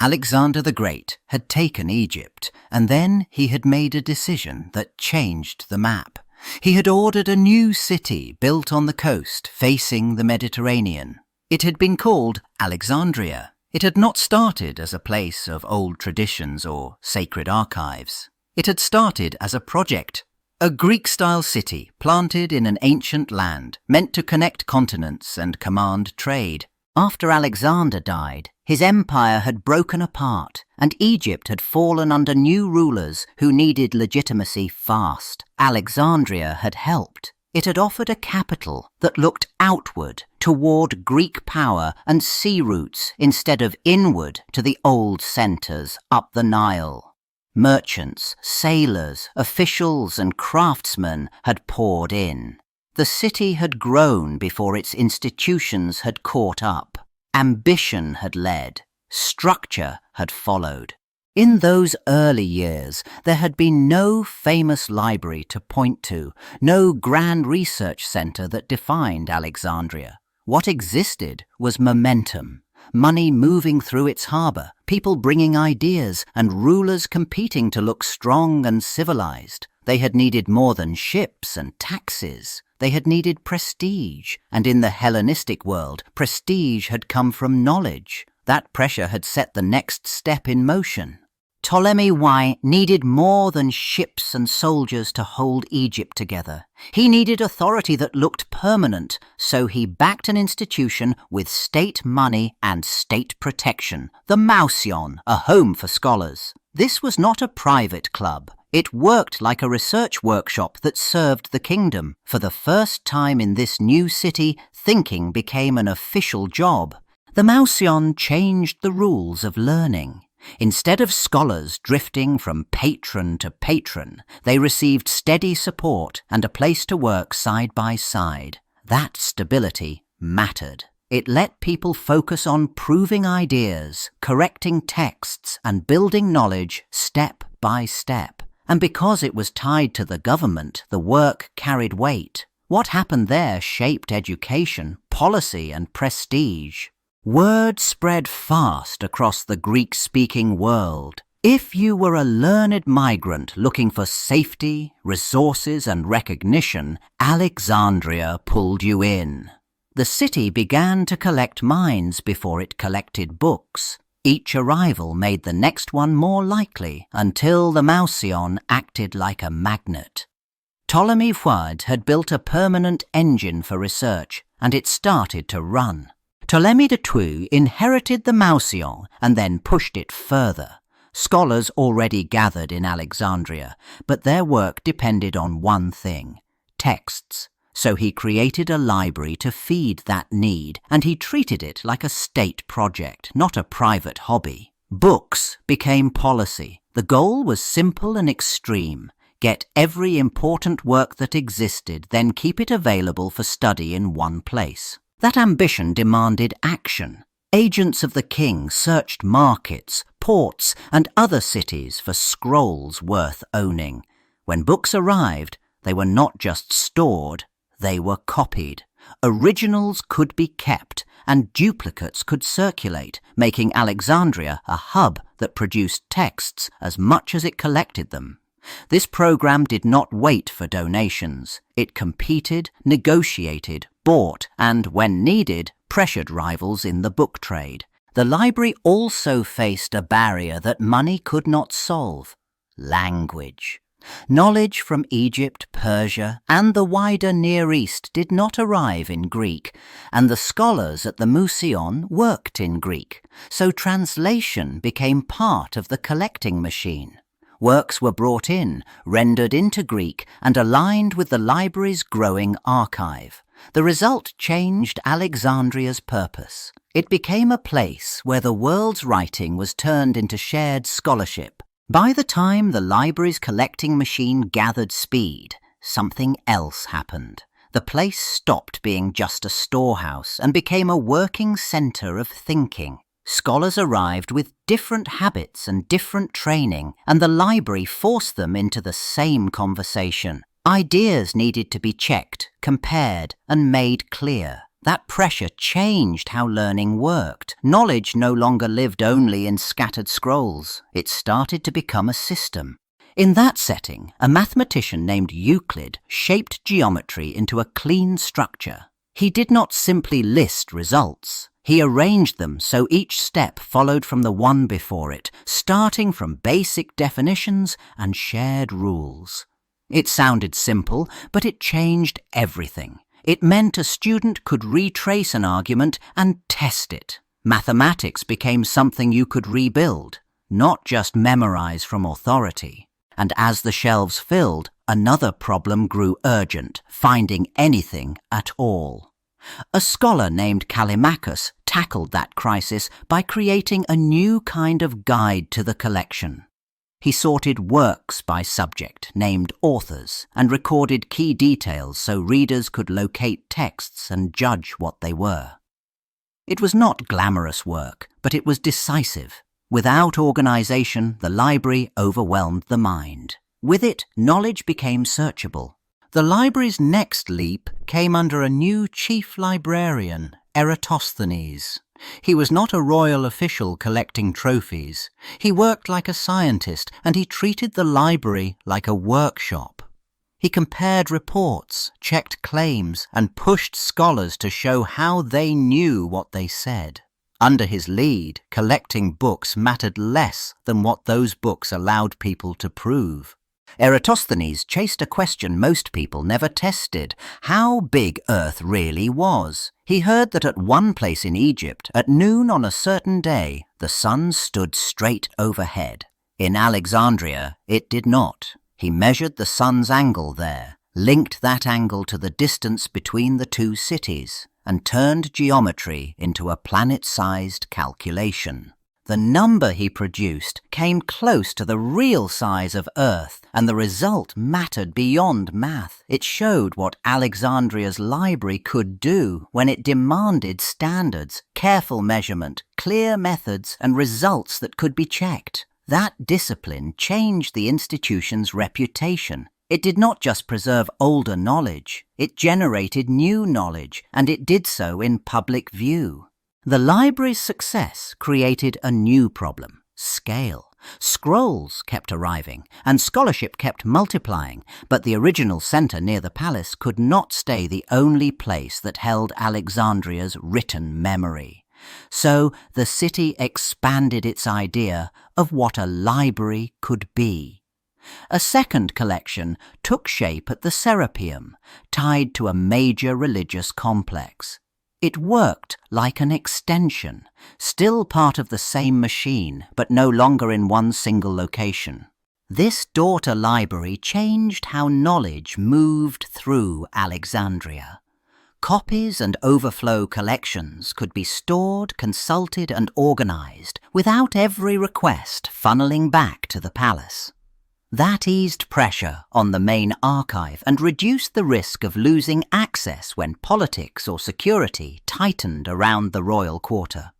Alexander the Great had taken Egypt, and then he had made a decision that changed the map. He had ordered a new city built on the coast facing the Mediterranean. It had been called Alexandria. It had not started as a place of old traditions or sacred archives. It had started as a project, a Greek-style city planted in an ancient land, meant to connect continents and command trade. After Alexander died, his empire had broken apart, and Egypt had fallen under new rulers who needed legitimacy fast. Alexandria had helped. It had offered a capital that looked outward toward Greek power and sea routes instead of inward to the old centres up the Nile. Merchants, sailors, officials and craftsmen had poured in. The city had grown before its institutions had caught up. Ambition had led. Structure had followed. In those early years, there had been no famous library to point to, no grand research centre that defined Alexandria. What existed was momentum, money moving through its harbour, people bringing ideas, and rulers competing to look strong and civilized. They had needed more than ships and taxes. They had needed prestige, and in the Hellenistic world, prestige had come from knowledge. That pressure had set the next step in motion. Ptolemy I needed more than ships and soldiers to hold Egypt together. He needed authority that looked permanent, so he backed an institution with state money and state protection, the Mausion, a home for scholars. This was not a private club. It worked like a research workshop that served the kingdom. For the first time in this new city, thinking became an official job. The Mausion changed the rules of learning. Instead of scholars drifting from patron to patron, they received steady support and a place to work side by side. That stability mattered. It let people focus on proving ideas, correcting texts, and building knowledge step by step. And because it was tied to the government, the work carried weight. What happened there shaped education, policy, and prestige. Word spread fast across the Greek-speaking world. If you were a learned migrant looking for safety, resources, and recognition, Alexandria pulled you in. The city began to collect minds before it collected books. Each arrival made the next one more likely until the Mausion acted like a magnet. Ptolemy I had built a permanent engine for research, and it started to run. Ptolemy II inherited the Mausion and then pushed it further. Scholars already gathered in Alexandria, but their work depended on one thing: texts. So he created a library to feed that need, and he treated it like a state project, not a private hobby. Books became policy. The goal was simple and extreme. Get every important work that existed, then keep it available for study in one place. That ambition demanded action. Agents of the king searched markets, ports, and other cities for scrolls worth owning. When books arrived, they were not just stored, they were copied. Originals could be kept, and duplicates could circulate, making Alexandria a hub that produced texts as much as it collected them. This program did not wait for donations. It competed, negotiated, bought, and, when needed, pressured rivals in the book trade. The library also faced a barrier that money could not solve: language. Knowledge from Egypt, Persia, and the wider Near East did not arrive in Greek, and the scholars at the Mausion worked in Greek, so translation became part of the collecting machine. Works were brought in, rendered into Greek, and aligned with the library's growing archive. The result changed Alexandria's purpose. It became a place where the world's writing was turned into shared scholarship. By the time the library's collecting machine gathered speed, something else happened. The place stopped being just a storehouse and became a working centre of thinking. Scholars arrived with different habits and different training, and the library forced them into the same conversation. Ideas needed to be checked, compared, and made clear. That pressure changed how learning worked. Knowledge no longer lived only in scattered scrolls. It started to become a system. In that setting, a mathematician named Euclid shaped geometry into a clean structure. He did not simply list results. He arranged them so each step followed from the one before it, starting from basic definitions and shared rules. It sounded simple, but it changed everything. It meant a student could retrace an argument and test it. Mathematics became something you could rebuild, not just memorize from authority. And as the shelves filled, another problem grew urgent, finding anything at all. A scholar named Callimachus tackled that crisis by creating a new kind of guide to the collection. He sorted works by subject, named authors, and recorded key details so readers could locate texts and judge what they were. It was not glamorous work, but it was decisive. Without organization, the library overwhelmed the mind. With it, knowledge became searchable. The library's next leap came under a new chief librarian, Eratosthenes. He was not a royal official collecting trophies. He worked like a scientist, and he treated the library like a workshop. He compared reports, checked claims, and pushed scholars to show how they knew what they said. Under his lead, collecting books mattered less than what those books allowed people to prove. Eratosthenes chased a question most people never tested: how big Earth really was. He heard that at one place in Egypt, at noon on a certain day, the sun stood straight overhead. In Alexandria, it did not. He measured the sun's angle there, linked that angle to the distance between the two cities, and turned geometry into a planet-sized calculation. The number he produced came close to the real size of Earth, and the result mattered beyond math. It showed what Alexandria's library could do when it demanded standards, careful measurement, clear methods, and results that could be checked. That discipline changed the institution's reputation. It did not just preserve older knowledge, it generated new knowledge, and it did so in public view. The library's success created a new problem: scale. Scrolls kept arriving, and scholarship kept multiplying, but the original centre near the palace could not stay the only place that held Alexandria's written memory. So the city expanded its idea of what a library could be. A second collection took shape at the Serapeum, tied to a major religious complex. It worked like an extension, still part of the same machine, but no longer in one single location. This daughter library changed how knowledge moved through Alexandria. Copies and overflow collections could be stored, consulted, and organized without every request funneling back to the palace. That eased pressure on the main archive and reduced the risk of losing access when politics or security tightened around the royal quarter.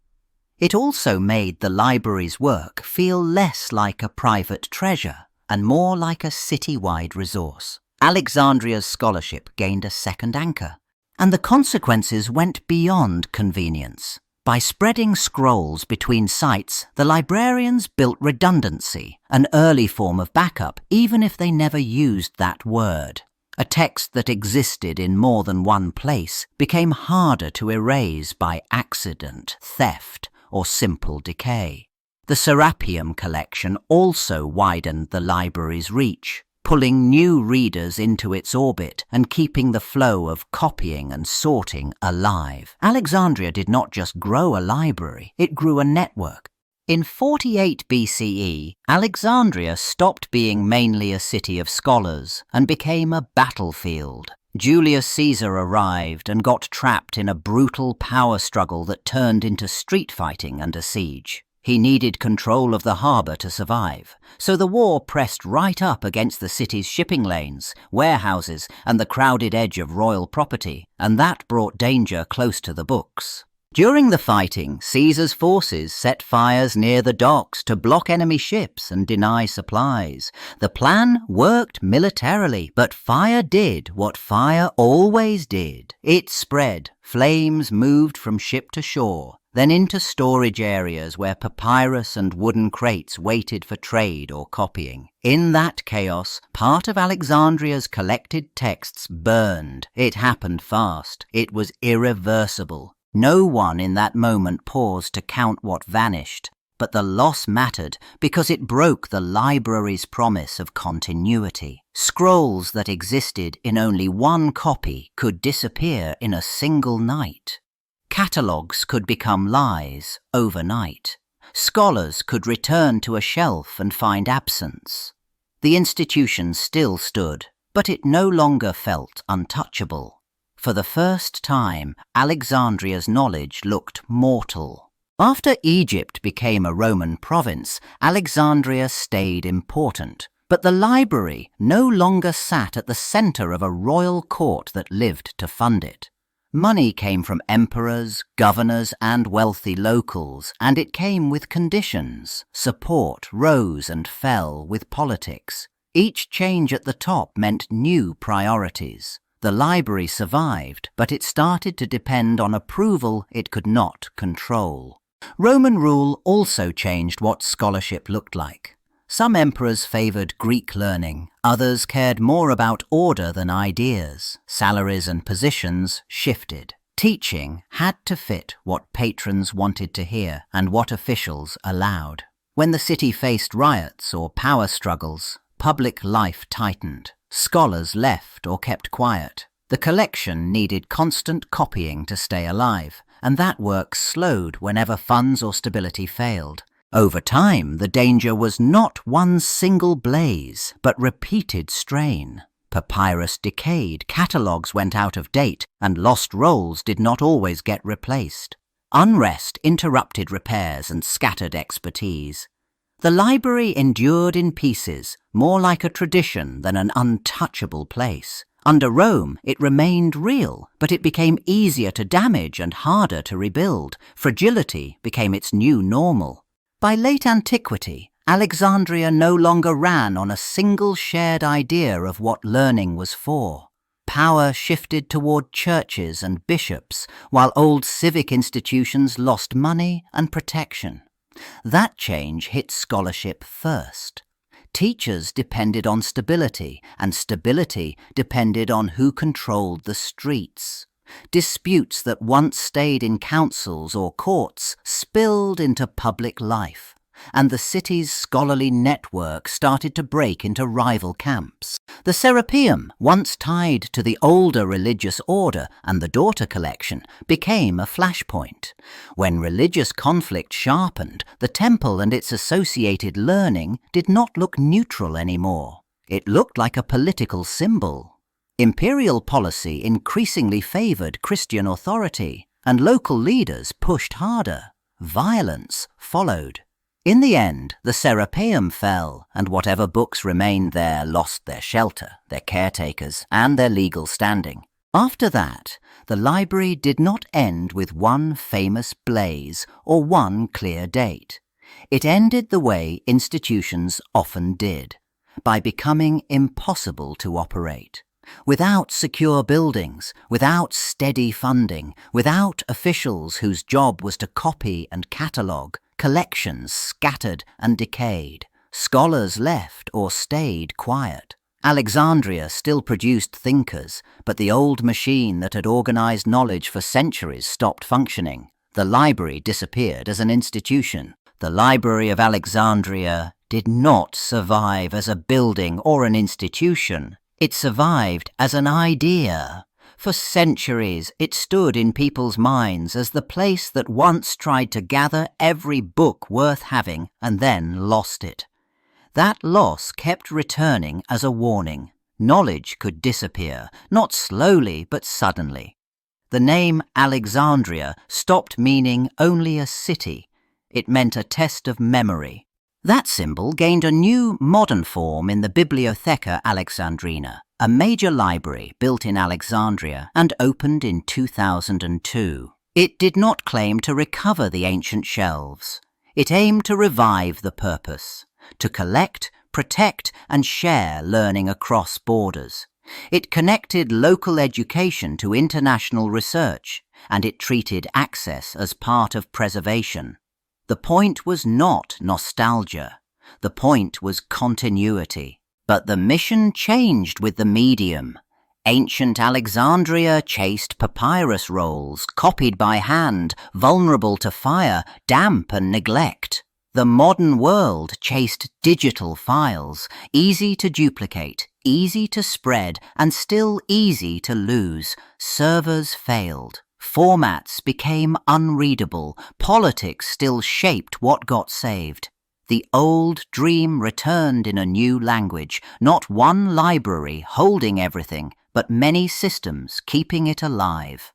It also made the library's work feel less like a private treasure and more like a city-wide resource. Alexandria's scholarship gained a second anchor, and the consequences went beyond convenience. By spreading scrolls between sites, the librarians built redundancy, an early form of backup, even if they never used that word. A text that existed in more than one place became harder to erase by accident, theft, or simple decay. The Serapeum collection also widened the library's reach, pulling new readers into its orbit and keeping the flow of copying and sorting alive. Alexandria did not just grow a library, it grew a network. In 48 BCE, Alexandria stopped being mainly a city of scholars and became a battlefield. Julius Caesar arrived and got trapped in a brutal power struggle that turned into street fighting and a siege. He needed control of the harbour to survive, so the war pressed right up against the city's shipping lanes, warehouses, and the crowded edge of royal property, and that brought danger close to the books. During the fighting, Caesar's forces set fires near the docks to block enemy ships and deny supplies. The plan worked militarily, but fire did what fire always did. It spread. Flames moved from ship to shore, then into storage areas where papyrus and wooden crates waited for trade or copying. In that chaos, part of Alexandria's collected texts burned. It happened fast. It was irreversible. No one in that moment paused to count what vanished, but the loss mattered because it broke the library's promise of continuity. Scrolls that existed in only one copy could disappear in a single night. Catalogues could become lies overnight. Scholars could return to a shelf and find absence. The institution still stood, but it no longer felt untouchable. For the first time, Alexandria's knowledge looked mortal. After Egypt became a Roman province, Alexandria stayed important. But the library no longer sat at the center of a royal court that lived to fund it. Money came from emperors, governors, and wealthy locals, and it came with conditions. Support rose and fell with politics. Each change at the top meant new priorities. The library survived, but it started to depend on approval it could not control. Roman rule also changed what scholarship looked like. Some emperors favored Greek learning, others cared more about order than ideas. Salaries and positions shifted. Teaching had to fit what patrons wanted to hear and what officials allowed. When the city faced riots or power struggles, public life tightened. Scholars left or kept quiet. The collection needed constant copying to stay alive, and that work slowed whenever funds or stability failed. Over time, the danger was not one single blaze, but repeated strain. Papyrus decayed, catalogues went out of date, and lost rolls did not always get replaced. Unrest interrupted repairs and scattered expertise. The library endured in pieces, more like a tradition than an untouchable place. Under Rome, it remained real, but it became easier to damage and harder to rebuild. Fragility became its new normal. By late antiquity, Alexandria no longer ran on a single shared idea of what learning was for. Power shifted toward churches and bishops, while old civic institutions lost money and protection. That change hit scholarship first. Teachers depended on stability, and stability depended on who controlled the streets. Disputes that once stayed in councils or courts spilled into public life, and the city's scholarly network started to break into rival camps. The Serapeum, once tied to the older religious order and the daughter collection, became a flashpoint. When religious conflict sharpened, the temple and its associated learning did not look neutral anymore. It looked like a political symbol. Imperial policy increasingly favored Christian authority, and local leaders pushed harder. Violence followed. In the end, the Serapeum fell, and whatever books remained there lost their shelter, their caretakers, and their legal standing. After that, the library did not end with one famous blaze or one clear date. It ended the way institutions often did, by becoming impossible to operate. Without secure buildings, without steady funding, without officials whose job was to copy and catalogue, collections scattered and decayed. Scholars left or stayed quiet. Alexandria still produced thinkers, but the old machine that had organized knowledge for centuries stopped functioning. The library disappeared as an institution. The Library of Alexandria did not survive as a building or an institution. It survived as an idea. For centuries, it stood in people's minds as the place that once tried to gather every book worth having and then lost it. That loss kept returning as a warning. Knowledge could disappear, not slowly but suddenly. The name Alexandria stopped meaning only a city. It meant a test of memory. That symbol gained a new, modern form in the Bibliotheca Alexandrina, a major library built in Alexandria and opened in 2002. It did not claim to recover the ancient shelves. It aimed to revive the purpose, to collect, protect, and share learning across borders. It connected local education to international research, and it treated access as part of preservation. The point was not nostalgia. The point was continuity. But the mission changed with the medium. Ancient Alexandria chased papyrus rolls, copied by hand, vulnerable to fire, damp and neglect. The modern world chased digital files, easy to duplicate, easy to spread, and still easy to lose. Servers failed. Formats became unreadable. Politics still shaped what got saved. The old dream returned in a new language, not one library holding everything, but many systems keeping it alive.